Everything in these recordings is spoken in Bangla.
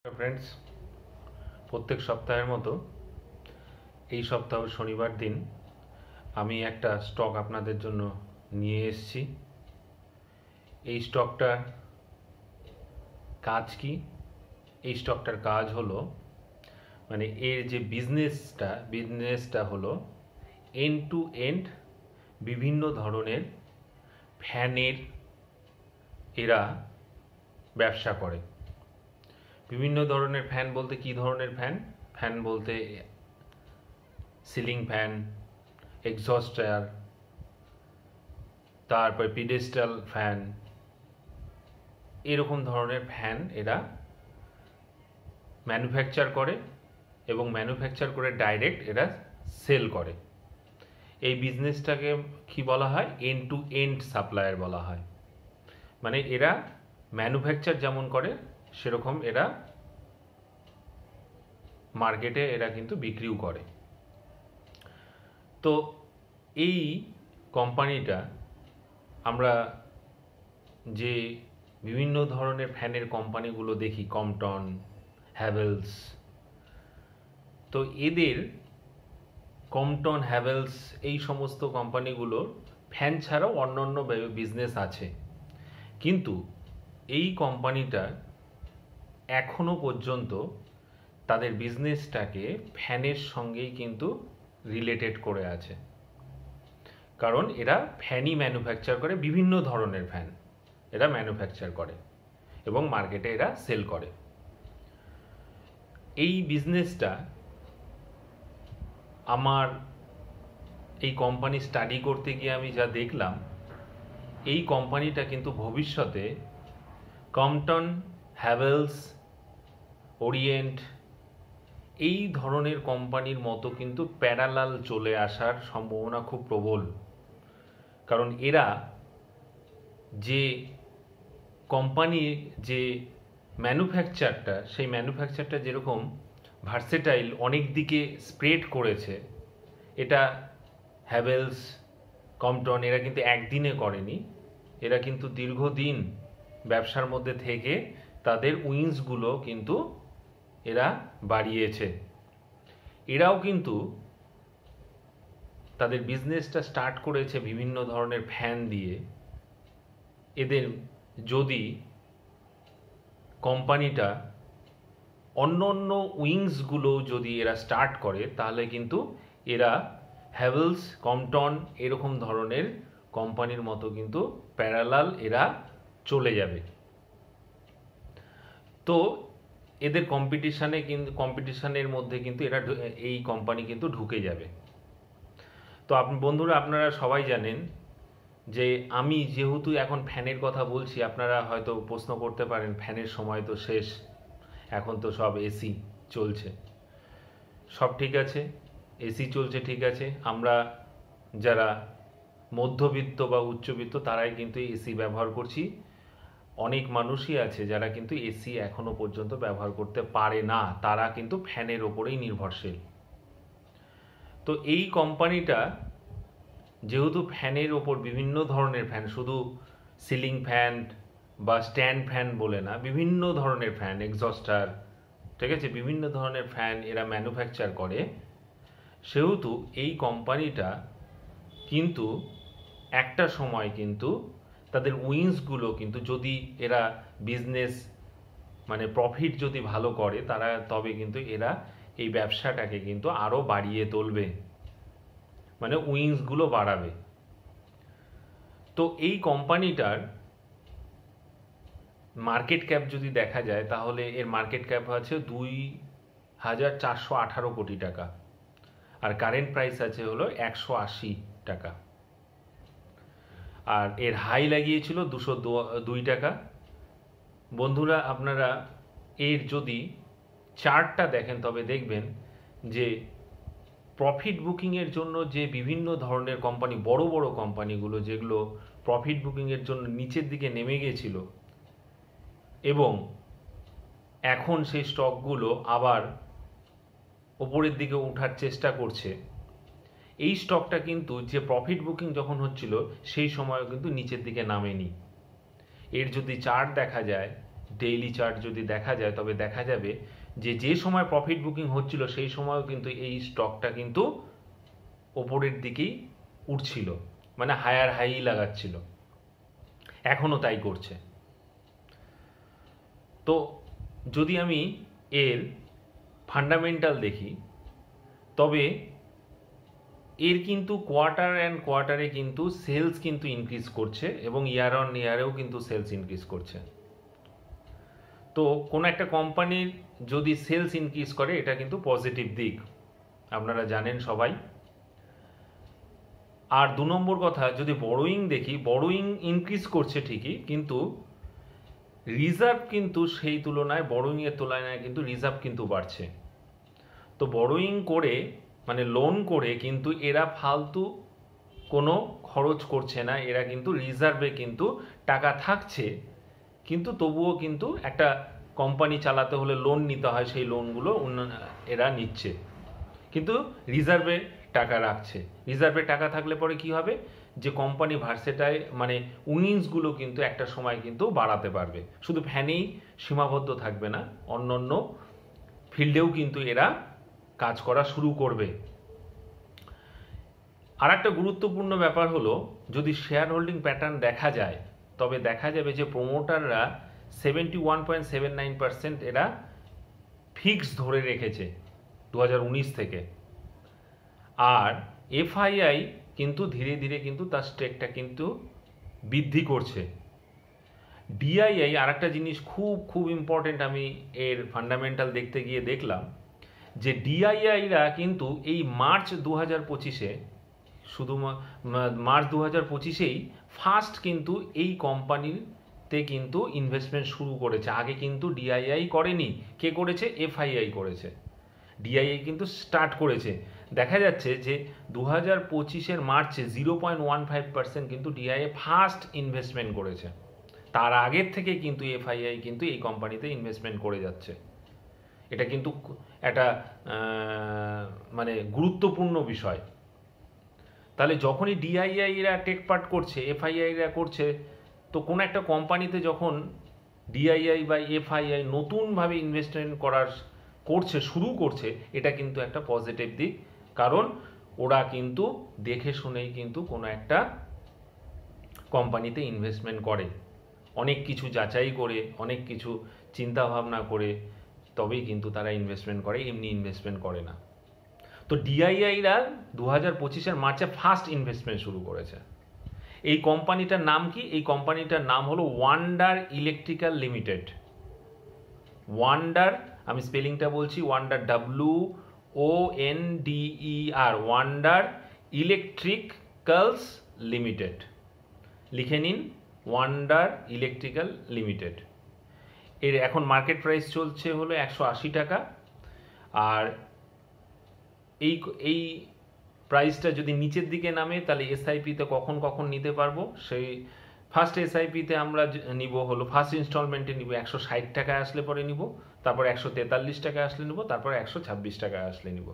ফ্রেন্ডস, প্রত্যেক সপ্তাহের মতো এই সপ্তাহ শনিবার দিন আমি একটা স্টক আপনাদের জন্য নিয়ে এসেছি। এই স্টকটার কাজ কি? এই স্টকটার কাজ হলো, মানে এর যে বিজনেসটা হলো এন্ড টু এন্ড বিভিন্ন ধরনের ফ্যানের এরা ব্যবসা করে। বিভিন্ন ধরনের ফ্যান বলতে কি ধরনের ফ্যান? ফ্যান বলতে সিলিং ফ্যান, এক্সস্টার, তারপর পিডেস্টাল ফ্যান, এরকম ধরনের ফ্যান এরা ম্যানুফ্যাকচার করে এবং ম্যানুফ্যাকচার করে ডাইরেক্ট এরা সেল করে। এই বিজনেসটাকে কি বলা হয়? এন্ড টু এন্ড সাপ্লায়ার বলা হয়। মানে এরা ম্যানুফ্যাকচার যেমন করে সেরকম এরা মার্কেটে এরা কিন্তু বিক্রিও করে। তো এই কোম্পানিটা আমরা যে বিভিন্ন ধরনের ফ্যানের কোম্পানিগুলো দেখি, কম্পটন, হ্যাভেলস, তো এদের কম্পটন, হ্যাভেলস এই সমস্ত কোম্পানিগুলোর ফ্যান ছাড়াও অন্যান্য বিজনেস আছে, কিন্তু এই কোম্পানিটা এখনো পর্যন্ত তাদের বিজনেসটাকে ফ্যানের সঙ্গেই কিন্তু রিলেটেড করে আছে। কারণ এরা ফ্যানই ম্যানুফ্যাকচার করে, বিভিন্ন ধরনের ফ্যান এরা ম্যানুফ্যাকচার করে এবং মার্কেটে এরা সেল করে। এই বিজনেসটা আমার এই কোম্পানি স্টাডি করতে গিয়ে আমি যা দেখলাম, এই কোম্পানিটা কিন্তু ভবিষ্যতে কম্পটন, হ্যাভেলস, ওরিয়েন্ট এই ধরনের কোম্পানির মতো কিন্তু প্যারালাল চলে আসার সম্ভাবনা খুব প্রবল। কারণ এরা যে কোম্পানির যে ম্যানুফ্যাকচারটা, সেই ম্যানুফ্যাকচারটা যেরকম ভার্সেটাইল, অনেক দিকে স্প্রেড করেছে, এটা হ্যাভেলস, কম্পটন এরা কিন্তু একদিনে করেনি। এরা কিন্তু দীর্ঘদিন ব্যবসার মধ্যে থেকে তাদের উইংসগুলো কিন্তু এরা বাড়িয়েছে। এরাও কিন্তু তাদের বিজনেসটা স্টার্ট করেছে বিভিন্ন ধরনের ফ্যান দিয়ে। এদের যদি কোম্পানিটা অন্য অন্য উইংসগুলো যদি এরা স্টার্ট করে, তাহলে কিন্তু এরা হ্যাভেলস, কম্পটন এরকম ধরনের কোম্পানির মতো কিন্তু প্যারালাল এরা চলে যাবে। তো এদের কম্পিটিশনের মধ্যে কিন্তু এরা এই কোম্পানি কিন্তু ঢুকে যাবে। তো বন্ধুরা, আপনারা সবাই জানেন যে আমি যেহেতু এখন ফ্যানের কথা বলছি, আপনারা হয়তো প্রশ্ন করতে পারেন, ফ্যানের সময় তো শেষ, এখন তো সব এসি চলছে। সব ঠিক আছে, এসি চলছে, ঠিক আছে। আমরা যারা মধ্যবিত্ত বা উচ্চবিত্ত তারাই কিন্তু এসি ব্যবহার করছি। অনেক মানুষই আছে যারা কিন্তু এসি এখনো পর্যন্ত ব্যবহার করতে পারে না, তারা কিন্তু ফ্যানের ওপরেই নির্ভরশীল। তো এই কোম্পানিটা যেহেতু ফ্যানের ওপর বিভিন্ন ধরনের ফ্যান, শুধু সিলিং ফ্যান বা স্ট্যান্ড ফ্যান বলে না, বিভিন্ন ধরনের ফ্যান, এক্সস্টার, ঠিক আছে, বিভিন্ন ধরনের ফ্যান এরা ম্যানুফ্যাকচার করে, সেহেতু এই কোম্পানিটা কিন্তু একটা সময় কিন্তু তাদের উইংসগুলো কিন্তু যদি এরা বিজনেস মানে প্রফিট যদি ভালো করে, তারা তবে কিন্তু এরা এই ব্যবসাটাকে কিন্তু আরও বাড়িয়ে তুলবে, মানে উইংসগুলো বাড়াবে। তো এই কোম্পানিটার মার্কেট ক্যাপ যদি দেখা যায়, তাহলে এর মার্কেট ক্যাপ আছে 2,418 কোটি টাকা, আর কারেন্ট প্রাইস আছে হলো 180 টাকা, আর এর হাই লাগিয়েছিল 202 টাকা। বন্ধুরা, আপনারা এর যদি চার্টটা দেখেন, তবে দেখবেন যে প্রফিট বুকিংয়ের জন্য যে বিভিন্ন ধরনের কোম্পানি, বড় বড় কোম্পানিগুলো যেগুলো প্রফিট বুকিংয়ের জন্য নিচের দিকে নেমে গিয়েছিল, এবং এখন সেই স্টকগুলো আবার ওপরের দিকে ওঠার চেষ্টা করছে, এই স্টকটা কিন্তু যে প্রফিট বুকিং যখন হচ্ছিল সেই সময় কিন্তু নিচের দিকে নামেনি। এর যদি চার্ট দেখা যায়, ডেইলি চার্ট যদি দেখা যায় তবে দেখা যাবে যে সময় প্রফিট বুকিং হচ্ছিল সেই সময়ও কিন্তু এই স্টকটা কিন্তু ওপরের দিকেই উঠছিল, মানে হায়ার হাই লাগাচ্ছিল, এখনও তাই করছে। তো যদি আমি এর ফান্ডামেন্টাল দেখি তবে এর কিন্তু কোয়ার্টারে কিন্তু সেলস কিন্তু ইনক্রিজ করছে এবং ইয়ার অন ইয়ারেও কিন্তু সেলস ইনক্রিজ করছে। তো কোনো একটা কোম্পানির যদি সেলস ইনক্রিজ করে এটা কিন্তু পজিটিভ দিক, আপনারা জানেন সবাই। আর 2 নম্বর কথা, যদি বড়োয়িং দেখি, বড়োয়িং ইনক্রিজ করছে ঠিকই, কিন্তু রিজার্ভ কিন্তু সেই তুলনায় বড়োয়িংয়ের তুলনায় কিন্তু রিজার্ভ কিন্তু বাড়ছে। তো বড়োয়িং করে মানে লোন করে কিন্তু এরা ফালতু কোনো খরচ করছে না, এরা কিন্তু রিজার্ভে কিন্তু টাকা থাকছে, কিন্তু তবুও কিন্তু একটা কোম্পানি চালাতে হলে লোন নিতে হয়, সেই লোনগুলো এরা নিচ্ছে, কিন্তু রিজার্ভে টাকা রাখছে। রিজার্ভে টাকা থাকলে পরে কি হবে, যে কোম্পানি ভার্সেটাইল মানে উইংসগুলো কিন্তু একটা সময় কিন্তু বাড়াতে পারবে, শুধু ফ্যানেই সীমাবদ্ধ থাকবে না, অন্য অন্য ফিল্ডেও কিন্তু এরা কাজ করা শুরু করবে। আর একটা গুরুত্বপূর্ণ ব্যাপার হলো, যদি শেয়ার হোল্ডিং প্যাটার্ন দেখা যায় তবে দেখা যাবে যে প্রোমোটাররা 71.79% এরা ফিক্স ধরে রেখেছে 2019 থেকে। আর এফআইআই কিন্তু ধীরে ধীরে কিন্তু তার স্টেকটা কিন্তু বৃদ্ধি করছে। ডিআইআই আর একটা জিনিস খুব ইম্পর্টেন্ট, আমি এর ফান্ডামেন্টাল দেখতে গিয়ে দেখলাম যে ডিআইআইরা কিন্তু এই মার্চ 2025-এ শুধু মার্চ 2025-এই ফার্স্ট কিন্তু এই কোম্পানিতে কিন্তু ইনভেস্টমেন্ট শুরু করেছে। আগে কিন্তু ডিআইআই করেনি, কে করেছে? এফআইআই করেছে। ডিআইআই কিন্তু স্টার্ট করেছে। দেখা যাচ্ছে যে 2025-এর মার্চে 0.15% কিন্তু ডিআইআই ফার্স্ট ইনভেস্টমেন্ট করেছে। তার আগের থেকে কিন্তু এফআইআই কিন্তু এই কোম্পানিতে ইনভেস্টমেন্ট করে যাচ্ছে। এটা কিন্তু একটা মানে গুরুত্বপূর্ণ বিষয়। তাহলে যখনই ডিআইআইরা টেক পার্ট করছে, এফআইআইরা করছে, তো কোনো একটা কোম্পানিতে যখন ডিআইআই বা এফআইআই নতুনভাবে ইনভেস্টমেন্ট শুরু করছে, এটা কিন্তু একটা পজিটিভ দিক, কারণ ওরা কিন্তু দেখে শুনেই কিন্তু কোনো একটা কোম্পানিতে ইনভেস্টমেন্ট করে, অনেক কিছু যাচাই করে, অনেক কিছু চিন্তা ভাবনা করে তবেই কিন্তু তারা ইনভেস্টমেন্ট করে, এমনি ইনভেস্টমেন্ট করে না। তো ডিআইআইরা 2025-এর মার্চে ফার্স্ট ইনভেস্টমেন্ট শুরু করেছে। এই কোম্পানিটার নাম কি? এই কোম্পানিটার নাম হলো ওয়ান্ডার ইলেকট্রিক্যাল লিমিটেড। ওয়ান্ডার, আমি স্পেলিংটা বলছি, wonder WONDER, wonder electricals limited. লিখে নিন, ওয়ান্ডার ইলেকট্রিক্যাল লিমিটেড। এর এখন মার্কেট প্রাইস চলছে হলো 180 টাকা। আর এই প্রাইসটা যদি নিচের দিকে নামে তাহলে এসআইপিতে কখন নিতে পারবো, সেই ফার্স্ট এসআইপিতে আমরা নিব হলো ফার্স্ট ইনস্টলমেন্টে নিব 160 টাকায় আসলে পরে নিব, তারপর 143 টাকায় আসলে নিব, তারপর 126 টাকায় আসলে নিব।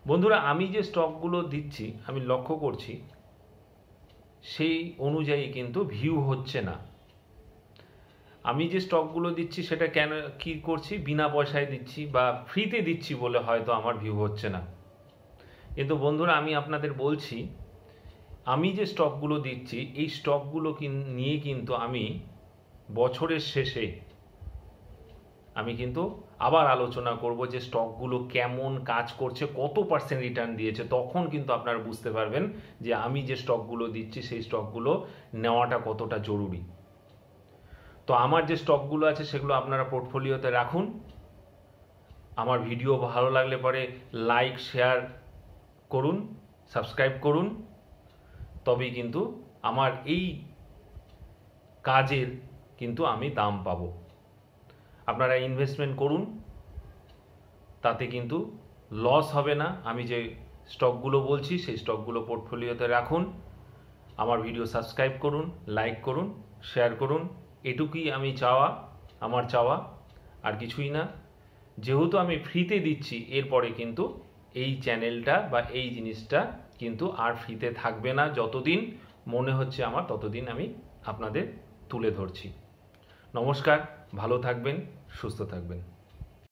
বন্ধুরা, আমি যে স্টকগুলো দিচ্ছি আমি লক্ষ্য করছি সেই অনুযায়ী কিন্তু ভিউ হচ্ছে না। আমি যে স্টকগুলো দিচ্ছি সেটা কি করছি, বিনা পয়সায় দিচ্ছি বা ফ্রিতে দিচ্ছি বলে হয়তো আমার ভিউ হচ্ছে না। কিন্তু বন্ধুরা, আমি আপনাদের বলছি, আমি যে স্টকগুলো দিচ্ছি এই স্টকগুলো নিয়ে কিন্তু আমি বছরের শেষে আমি কিন্তু আবার আলোচনা করব যে স্টকগুলো কেমন কাজ করছে, কত পার্সেন্ট রিটার্ন দিয়েছে, তখন কিন্তু আপনারা বুঝতে পারবেন যে আমি যে স্টকগুলো দিচ্ছি সেই স্টকগুলো নেওয়াটা কতটা জরুরি। তো আমার যে স্টকগুলো আছে সেগুলো আপনারা পোর্টফোলিওতে রাখুন। আমার ভিডিও ভালো লাগলে পরে লাইক শেয়ার করুন, সাবস্ক্রাইব করুন, তবেই কিন্তু আমার এই কাজের কিন্তু আমি দাম পাবো। আপনারা ইনভেস্টমেন্ট করুন, তাতে কিন্তু লস হবে না। আমি যে স্টকগুলো বলছি সেই স্টকগুলো পোর্টফোলিওতে রাখুন, আমার ভিডিও সাবস্ক্রাইব করুন, লাইক করুন, শেয়ার করুন, এটুকুই আমার চাওয়া, আর কিছুই না। যেহেতু আমি ফ্রিতে দিচ্ছি, এরপরে কিন্তু এই চ্যানেলটা বা এই জিনিসটা কিন্তু আর ফ্রিতে থাকবে না। যতদিন মনে হচ্ছে আমার ততদিন আমি আপনাদের তুলে ধরছি। নমস্কার। ভালো থাকবেন, সুস্থ থাকবেন।